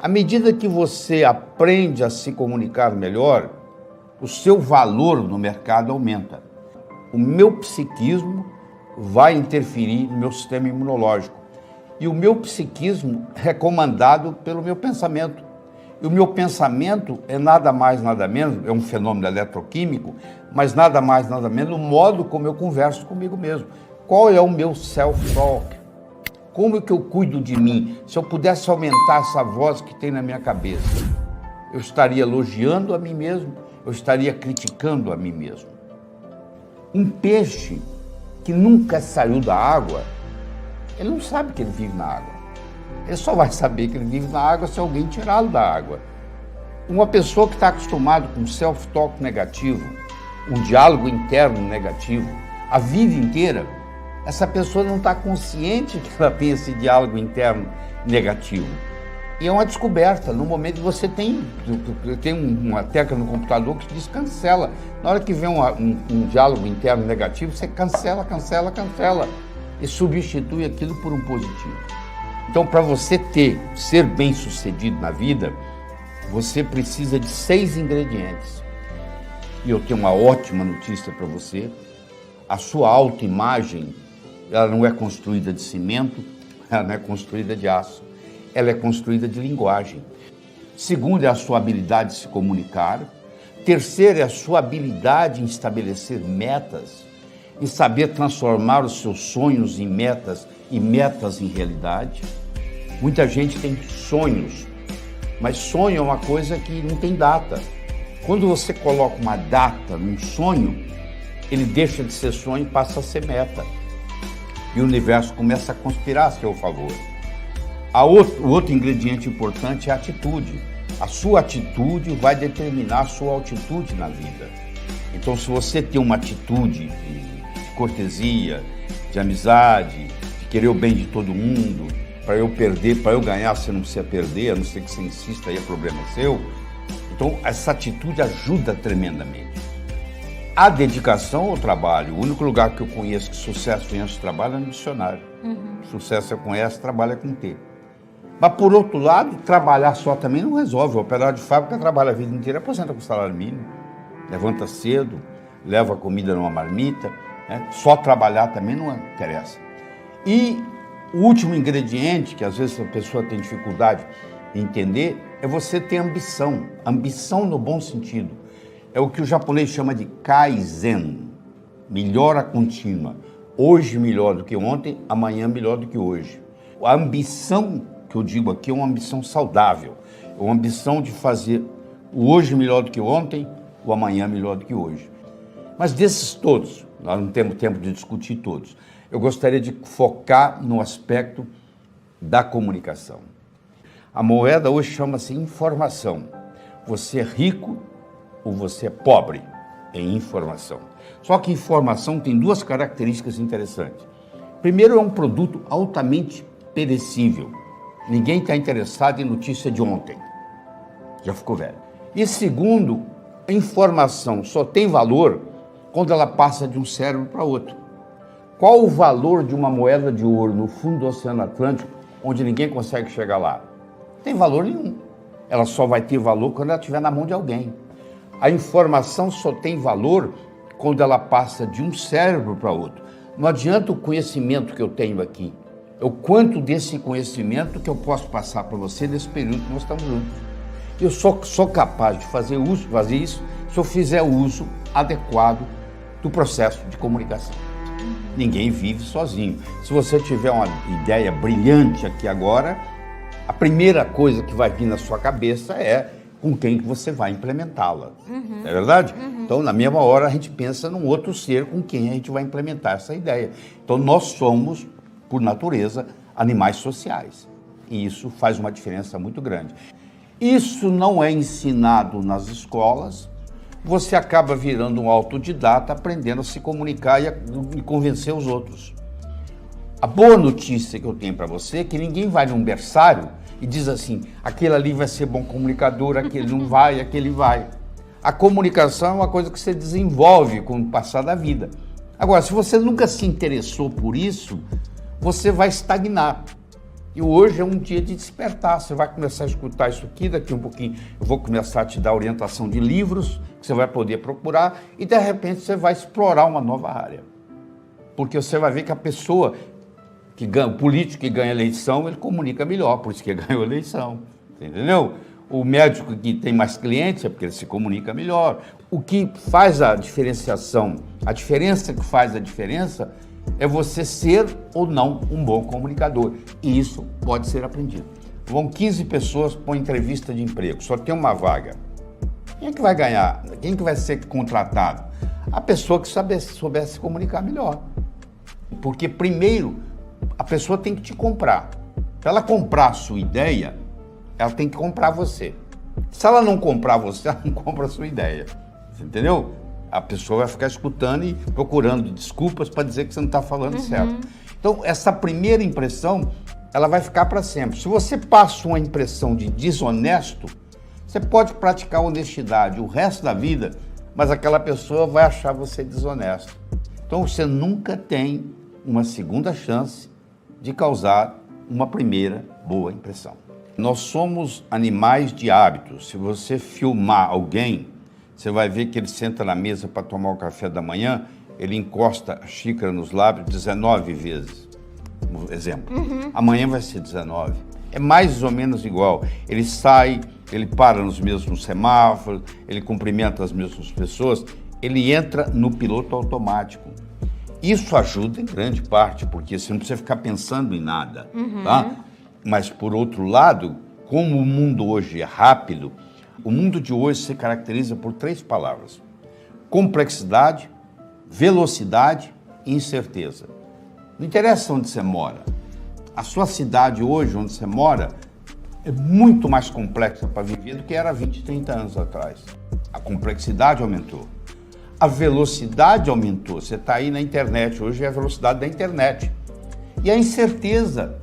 À medida que você aprende a se comunicar melhor, o seu valor no mercado aumenta. O meu psiquismo vai interferir no meu sistema imunológico. E o meu psiquismo é comandado pelo meu pensamento. E o meu pensamento é nada mais, nada menos, é um fenômeno eletroquímico, mas nada mais, nada menos, o modo como eu converso comigo mesmo. Qual é o meu self-talk? Como que eu cuido de mim? Se eu pudesse aumentar essa voz que tem na minha cabeça, eu estaria elogiando a mim mesmo, eu estaria criticando a mim mesmo. Um peixe que nunca saiu da água, ele não sabe que ele vive na água. Ele só vai saber que ele vive na água se alguém tirá-lo da água. Uma pessoa que está acostumada com self-talk negativo, um diálogo interno negativo, a vida inteira, essa pessoa não está consciente que ela tem esse diálogo interno negativo. E é uma descoberta. No momento você tem uma tecla no computador que diz cancela. Na hora que vem um diálogo interno negativo, você cancela e substitui aquilo por um positivo. Então, para você ser bem-sucedido na vida, você precisa de 6 ingredientes. E eu tenho uma ótima notícia para você. A sua autoimagem, ela não é construída de cimento, ela não é construída de aço. Ela é construída de linguagem. Segundo é a sua habilidade de se comunicar. Terceiro é a sua habilidade em estabelecer metas, em saber transformar os seus sonhos em metas e metas em realidade. Muita gente tem sonhos, mas sonho é uma coisa que não tem data. Quando você coloca uma data num sonho, ele deixa de ser sonho e passa a ser meta. E o universo começa a conspirar a seu favor. O outro ingrediente importante é a atitude. A sua atitude vai determinar a sua altitude na vida. Então, se você tem uma atitude de cortesia, de amizade, de querer o bem de todo mundo, para eu perder, para eu ganhar, você não precisa perder, a não ser que você insista, aí é problema seu. Então, essa atitude ajuda tremendamente. A dedicação ao trabalho. O único lugar que eu conheço que sucesso vem antes do trabalho é no dicionário. Sucesso eu conheço, trabalho é com T. Mas, por outro lado, trabalhar só também não resolve. O operário de fábrica trabalha a vida inteira, aposenta com salário mínimo, levanta cedo, leva a comida numa marmita, né? Só trabalhar também não interessa. E o último ingrediente, que às vezes a pessoa tem dificuldade em entender, é você ter ambição. Ambição no bom sentido. É o que o japonês chama de Kaizen, melhora contínua. Hoje melhor do que ontem, amanhã melhor do que hoje. A ambição que eu digo aqui é uma ambição saudável, é uma ambição de fazer o hoje melhor do que ontem, o amanhã melhor do que hoje. Mas desses todos, nós não temos tempo de discutir todos, eu gostaria de focar no aspecto da comunicação. A moeda hoje chama-se informação. Você é rico ou você é pobre em informação. Só que informação tem 2 características interessantes. Primeiro, é um produto altamente perecível. Ninguém está interessado em notícia de ontem. Já ficou velho. E segundo, a informação só tem valor quando ela passa de um cérebro para outro. Qual o valor de uma moeda de ouro no fundo do Oceano Atlântico, onde ninguém consegue chegar lá? Não tem valor nenhum. Ela só vai ter valor quando ela estiver na mão de alguém. A informação só tem valor quando ela passa de um cérebro para outro. Não adianta o conhecimento que eu tenho aqui. É o quanto desse conhecimento que eu posso passar para você nesse período que nós estamos juntos. Eu sou capaz de fazer isso se eu fizer o uso adequado do processo de comunicação. Ninguém vive sozinho. Se você tiver uma ideia brilhante aqui agora, a primeira coisa que vai vir na sua cabeça é com quem que você vai implementá-la. Não é verdade? Então, na mesma hora, a gente pensa num outro ser com quem a gente vai implementar essa ideia. Então, nós somos, por natureza, animais sociais. E isso faz uma diferença muito grande. Isso não é ensinado nas escolas. Você acaba virando um autodidata, aprendendo a se comunicar e convencer os outros. A boa notícia que eu tenho para você é que ninguém vai num berçário e diz assim, aquele ali vai ser bom comunicador, aquele não vai, aquele vai. A comunicação é uma coisa que você desenvolve com o passar da vida. Agora, se você nunca se interessou por isso, você vai estagnar. E hoje é um dia de despertar. Você vai começar a escutar isso aqui, daqui um pouquinho eu vou começar a te dar orientação de livros que você vai poder procurar e de repente você vai explorar uma nova área. Porque você vai ver que a pessoa que ganha, o político que ganha a eleição, ele comunica melhor, por isso que ganhou a eleição, entendeu? O médico que tem mais clientes é porque ele se comunica melhor. O que faz a diferenciação, a diferença que faz a diferença é você ser ou não um bom comunicador. E isso pode ser aprendido. Vão 15 pessoas para uma entrevista de emprego, só tem uma vaga. Quem é que vai ganhar? Quem é que vai ser contratado? A pessoa que soubesse se comunicar melhor. Porque primeiro, a pessoa tem que te comprar. Para ela comprar a sua ideia, ela tem que comprar você. Se ela não comprar você, ela não compra a sua ideia. Você entendeu? A pessoa vai ficar escutando e procurando desculpas para dizer que você não está falando certo. Então, essa primeira impressão, ela vai ficar para sempre. Se você passa uma impressão de desonesto, você pode praticar honestidade o resto da vida, mas aquela pessoa vai achar você desonesto. Então, você nunca tem uma segunda chance de causar uma primeira boa impressão. Nós somos animais de hábitos. Se você filmar alguém, você vai ver que ele senta na mesa para tomar o café da manhã, ele encosta a xícara nos lábios 19 vezes. Exemplo. Amanhã vai ser 19. É mais ou menos igual. Ele sai, ele para nos mesmos semáforos, ele cumprimenta as mesmas pessoas, ele entra no piloto automático. Isso ajuda em grande parte, porque você não precisa ficar pensando em nada, tá? Mas, por outro lado, como o mundo hoje é rápido, o mundo de hoje se caracteriza por 3 palavras: complexidade, velocidade e incerteza. Não interessa onde você mora. A sua cidade hoje, onde você mora, é muito mais complexa para viver do que era 20, 30 anos atrás. A complexidade aumentou. A velocidade aumentou. Você está aí na internet, hoje é a velocidade da internet. E a incerteza,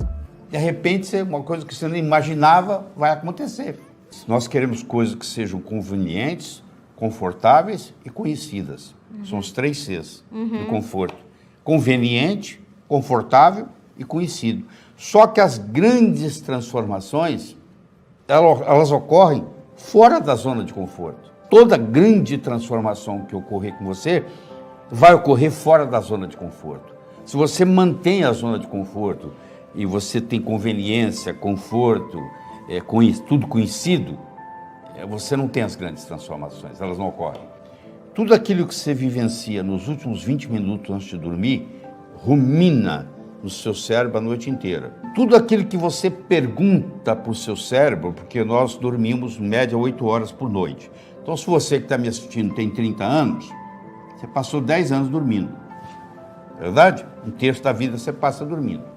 de repente, uma coisa que você não imaginava vai acontecer. Nós queremos coisas que sejam convenientes, confortáveis e conhecidas. São os 3 Cs do conforto. Conveniente, confortável e conhecido. Só que as grandes transformações, elas ocorrem fora da zona de conforto. Toda grande transformação que ocorrer com você vai ocorrer fora da zona de conforto. Se você mantém a zona de conforto e você tem conveniência, conforto, tudo conhecido, você não tem as grandes transformações, elas não ocorrem. Tudo aquilo que você vivencia nos últimos 20 minutos antes de dormir, rumina no seu cérebro a noite inteira. Tudo aquilo que você pergunta para o seu cérebro, porque nós dormimos, em média, 8 horas por noite. Então, se você que está me assistindo tem 30 anos, você passou 10 anos dormindo. Verdade? 1/3 da vida você passa dormindo.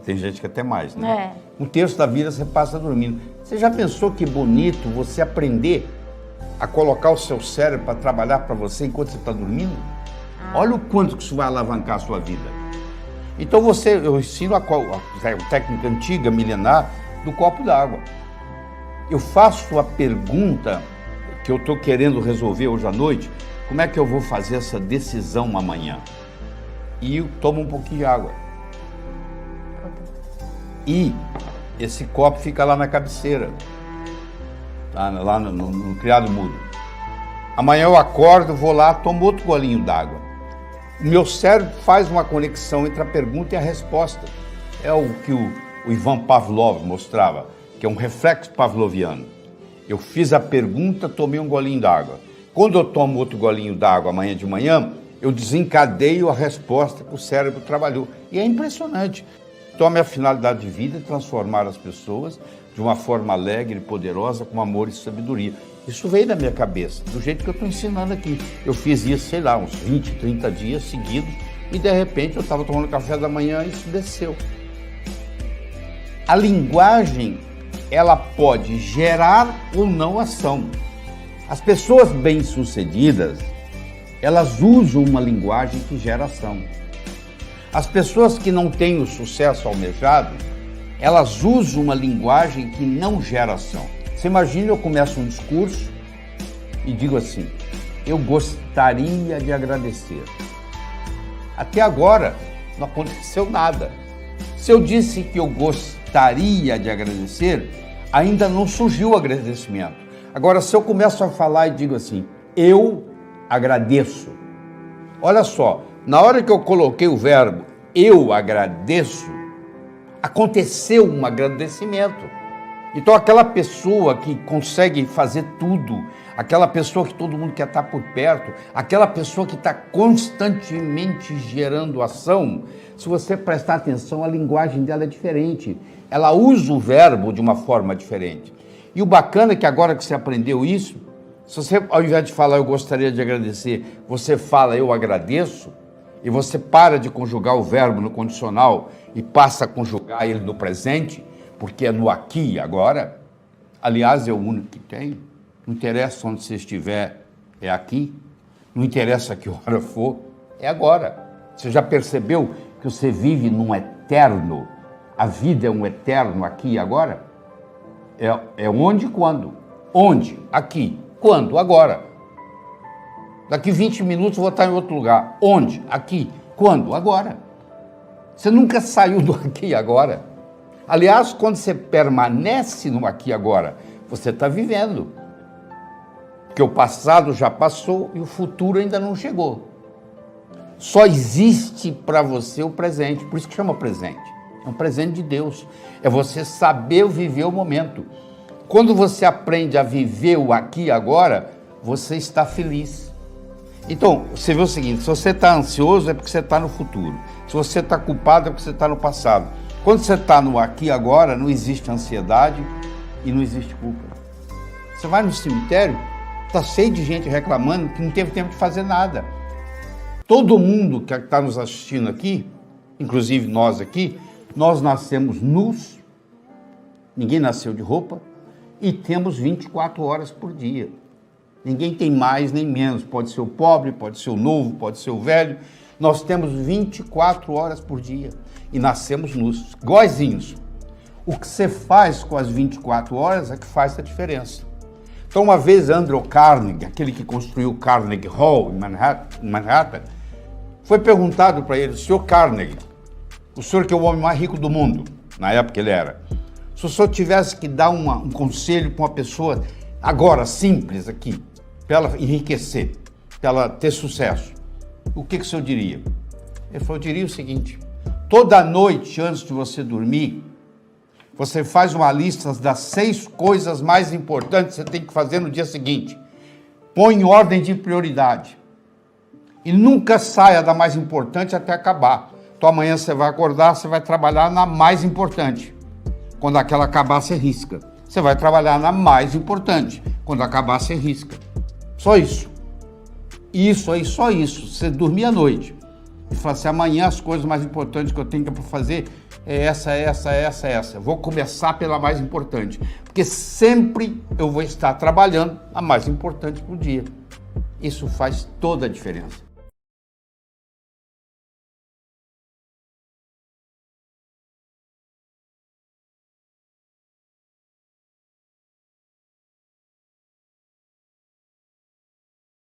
Tem gente que até mais, né? 1/3 da vida você passa dormindo. Você já pensou que bonito você aprender a colocar o seu cérebro para trabalhar para você enquanto você está dormindo? Olha o quanto que isso vai alavancar a sua vida. Então eu ensino a técnica antiga, milenar, do copo d'água. Eu faço a pergunta que eu estou querendo resolver hoje à noite: como é que eu vou fazer essa decisão amanhã? E eu tomo um pouquinho de água. E esse copo fica lá na cabeceira, tá? Lá no criado mudo. Amanhã eu acordo, vou lá, tomo outro golinho d'água. O meu cérebro faz uma conexão entre a pergunta e a resposta. É o que o Ivan Pavlov mostrava, que é um reflexo pavloviano. Eu fiz a pergunta, tomei um golinho d'água. Quando eu tomo outro golinho d'água amanhã de manhã, eu desencadeio a resposta que o cérebro trabalhou. E é impressionante. Então, a minha finalidade de vida é transformar as pessoas de uma forma alegre e poderosa, com amor e sabedoria. Isso veio da minha cabeça, do jeito que eu estou ensinando aqui. Eu fiz isso, sei lá, uns 20, 30 dias seguidos, e de repente eu estava tomando café da manhã e isso desceu. A linguagem, ela pode gerar ou não ação. As pessoas bem-sucedidas, elas usam uma linguagem que gera ação. As pessoas que não têm o sucesso almejado, elas usam uma linguagem que não gera ação. Você imagina, eu começo um discurso e digo assim: eu gostaria de agradecer. Até agora não aconteceu nada. Se eu disse que eu gostaria de agradecer, ainda não surgiu o agradecimento. Agora, se eu começo a falar e digo assim, eu agradeço. Olha só, na hora que eu coloquei o verbo eu agradeço, aconteceu um agradecimento. Então, aquela pessoa que consegue fazer tudo, aquela pessoa que todo mundo quer estar por perto, aquela pessoa que está constantemente gerando ação, se você prestar atenção, a linguagem dela é diferente. Ela usa o verbo de uma forma diferente. E o bacana é que agora que você aprendeu isso, se você, ao invés de falar eu gostaria de agradecer, você fala eu agradeço, e você para de conjugar o verbo no condicional e passa a conjugar ele no presente, porque é no aqui e agora. Aliás, é o único que tem. Não interessa onde você estiver, é aqui. Não interessa que hora for, é agora. Você já percebeu que você vive num eterno? A vida é um eterno aqui e agora? É onde e quando? Onde? Aqui. Quando? Agora. Daqui 20 minutos eu vou estar em outro lugar. Onde? Aqui. Quando? Agora. Você nunca saiu do aqui e agora. Aliás, quando você permanece no aqui e agora, você está vivendo. Porque o passado já passou e o futuro ainda não chegou. Só existe para você o presente, por isso que chama presente. É um presente de Deus. É você saber viver o momento. Quando você aprende a viver o aqui e agora, você está feliz. Então, você vê o seguinte, se você está ansioso é porque você está no futuro. Se você está culpado é porque você está no passado. Quando você está no aqui e agora, não existe ansiedade e não existe culpa. Você vai no cemitério, está cheio de gente reclamando que não teve tempo de fazer nada. Todo mundo que está nos assistindo aqui, inclusive nós aqui, nós nascemos nus, ninguém nasceu de roupa, e temos 24 horas por dia. Ninguém tem mais nem menos, pode ser o pobre, pode ser o novo, pode ser o velho. Nós temos 24 horas por dia e nascemos nus, iguaizinhos. O que você faz com as 24 horas é que faz a diferença. Então, uma vez Andrew Carnegie, aquele que construiu o Carnegie Hall em Manhattan, foi perguntado para ele, senhor Carnegie, o senhor que é o homem mais rico do mundo, na época ele era, se o senhor tivesse que dar um conselho para uma pessoa, agora, simples aqui, para ela enriquecer, para ela ter sucesso, o que o senhor diria? Ele falou, eu diria o seguinte, toda noite antes de você dormir, você faz uma lista das 6 coisas mais importantes que você tem que fazer no dia seguinte. Põe em ordem de prioridade. E nunca saia da mais importante até acabar. Então amanhã você vai acordar, você vai trabalhar na mais importante. Quando aquela acabar, você risca. Você vai trabalhar na mais importante. Quando acabar, você risca. Só isso. Isso aí, só isso. Você dormir à noite e falar assim, amanhã as coisas mais importantes que eu tenho para fazer é essa. Vou começar pela mais importante. Porque sempre eu vou estar trabalhando a mais importante por dia. Isso faz toda a diferença.